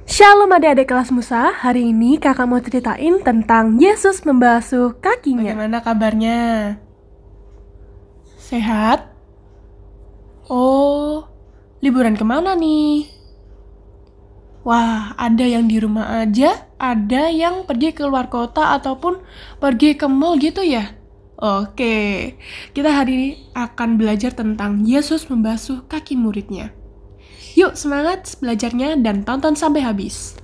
Shalom adik-adik kelas Musa, hari ini kakak mau ceritain tentang Yesus membasuh kakinya. Bagaimana kabarnya? Sehat? Oh, liburan kemana nih? Wah, ada yang di rumah aja, ada yang pergi ke luar kota ataupun pergi ke mall gitu ya? Oke, kita hari ini akan belajar tentang Yesus membasuh kaki muridnya. Yuk semangat belajarnya dan tonton sampai habis.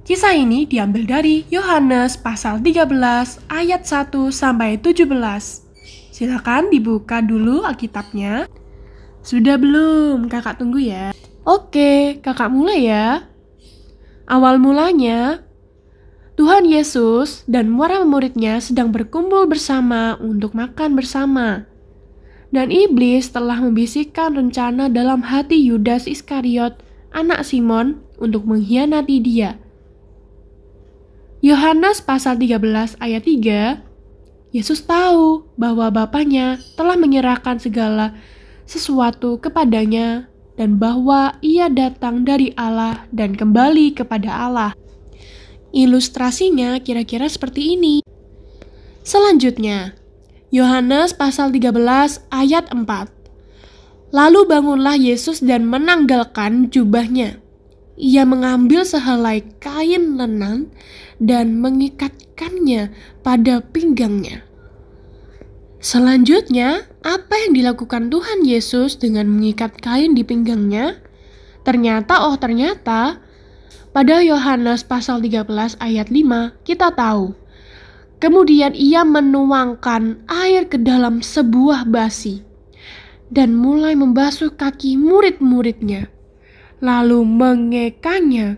Kisah ini diambil dari Yohanes pasal 13 ayat 1 sampai 17. Silakan dibuka dulu Alkitabnya. Sudah belum? Kakak tunggu ya. Oke, kakak mulai ya. Awal mulanya, Tuhan Yesus dan para muridnya sedang berkumpul bersama untuk makan bersama. Dan iblis telah membisikkan rencana dalam hati Yudas Iskariot, anak Simon, untuk mengkhianati dia. Yohanes pasal 13 ayat 3, Yesus tahu bahwa Bapaknya telah menyerahkan segala sesuatu kepadanya dan bahwa ia datang dari Allah dan kembali kepada Allah. Ilustrasinya kira-kira seperti ini. Selanjutnya, Yohanes pasal 13 ayat 4. Lalu bangunlah Yesus dan menanggalkan jubahnya. Ia mengambil sehelai kain lenan dan mengikatkannya pada pinggangnya. Selanjutnya, apa yang dilakukan Tuhan Yesus dengan mengikat kain di pinggangnya? Ternyata, pada Yohanes pasal 13 ayat 5 kita tahu. Kemudian ia menuangkan air ke dalam sebuah basi dan mulai membasuh kaki murid-muridnya, lalu mengekanya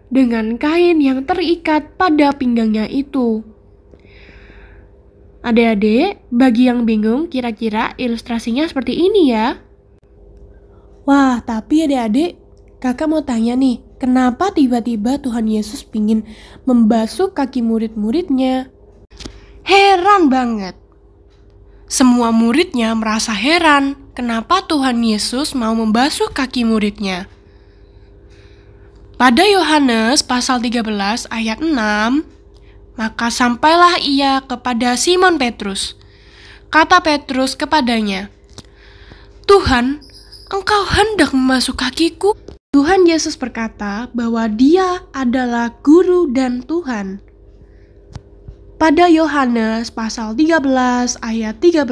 dengan kain yang terikat pada pinggangnya itu. Adik-adik, bagi yang bingung, kira-kira ilustrasinya seperti ini ya. Wah, tapi adik-adik, kakak mau tanya nih, kenapa tiba-tiba Tuhan Yesus ingin membasuh kaki murid-muridnya? Heran banget. Semua muridnya merasa heran kenapa Tuhan Yesus mau membasuh kaki muridnya. Pada Yohanes pasal 13 ayat 6, maka sampailah ia kepada Simon Petrus. Kata Petrus kepadanya, "Tuhan, engkau hendak membasuh kakiku?" Tuhan Yesus berkata bahwa dia adalah guru dan Tuhan. Pada Yohanes pasal 13 ayat 13,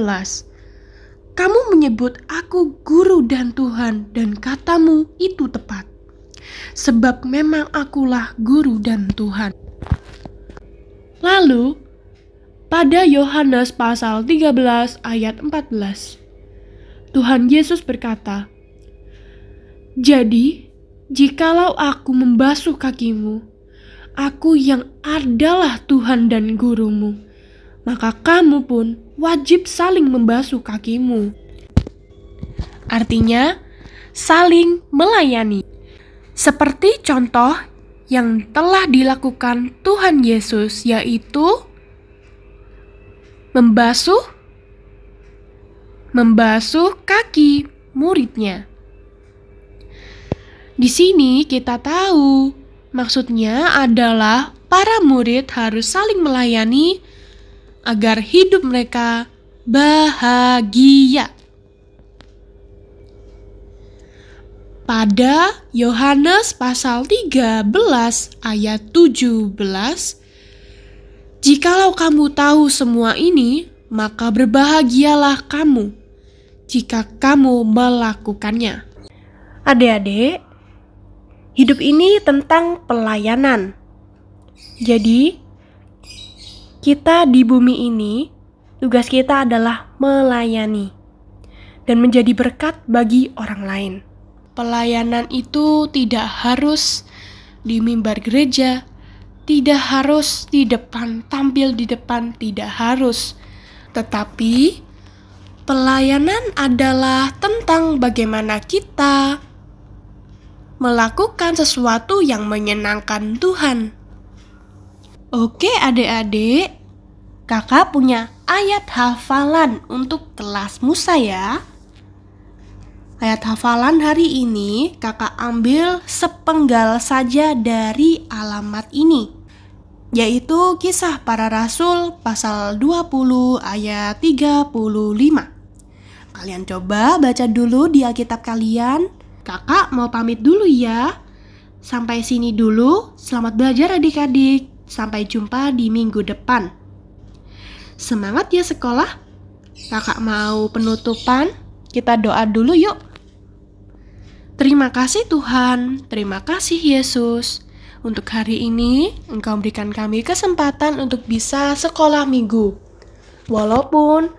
kamu menyebut aku guru dan Tuhan dan katamu itu tepat. Sebab memang akulah guru dan Tuhan. Lalu, pada Yohanes pasal 13 ayat 14, Tuhan Yesus berkata, jadi, jikalau aku membasuh kakimu, aku yang adalah Tuhan dan gurumu, maka kamu pun wajib saling membasuh kakimu. Artinya, saling melayani. Seperti contoh yang telah dilakukan Tuhan Yesus, yaitu membasuh kaki muridnya. Di sini kita tahu, maksudnya adalah para murid harus saling melayani agar hidup mereka bahagia. Pada Yohanes pasal 13 ayat 17, jikalau kamu tahu semua ini, maka berbahagialah kamu jika kamu melakukannya. Adik-adik, hidup ini tentang pelayanan. Jadi, kita di bumi ini, tugas kita adalah melayani dan menjadi berkat bagi orang lain. Pelayanan itu tidak harus di mimbar gereja, tidak harus di depan, tampil di depan, tidak harus. Tetapi, pelayanan adalah tentang bagaimana kita melakukan sesuatu yang menyenangkan Tuhan. Oke adik-adik, kakak punya ayat hafalan untuk kelas Musa ya. Ayat hafalan hari ini kakak ambil sepenggal saja dari alamat ini, yaitu Kisah Para Rasul pasal 20 ayat 35. Kalian coba baca dulu di Alkitab kalian. Kakak mau pamit dulu ya. Sampai sini dulu. Selamat belajar adik-adik. Sampai jumpa di minggu depan. Semangat ya sekolah. Kakak mau penutupan. Kita doa dulu yuk. Terima kasih Tuhan, terima kasih Yesus. Untuk hari ini, Engkau berikan kami kesempatan untuk bisa sekolah minggu. Walaupun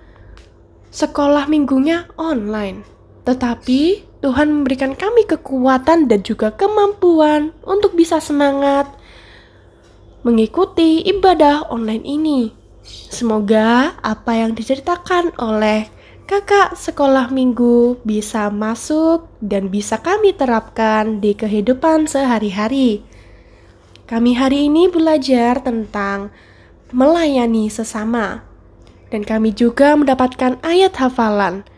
sekolah minggunya online, tetapi Tuhan memberikan kami kekuatan dan juga kemampuan untuk bisa semangat mengikuti ibadah online ini. Semoga apa yang diceritakan oleh kakak sekolah minggu bisa masuk dan bisa kami terapkan di kehidupan sehari-hari. Kami hari ini belajar tentang melayani sesama. Dan kami juga mendapatkan ayat hafalan.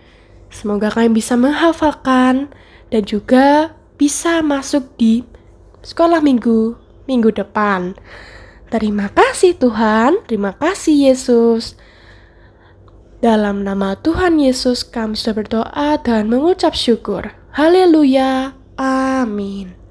Semoga kami bisa menghafalkan dan juga bisa masuk di sekolah minggu depan. Terima kasih Tuhan, terima kasih Yesus. Dalam nama Tuhan Yesus kami sudah berdoa dan mengucap syukur. Haleluya. Amin.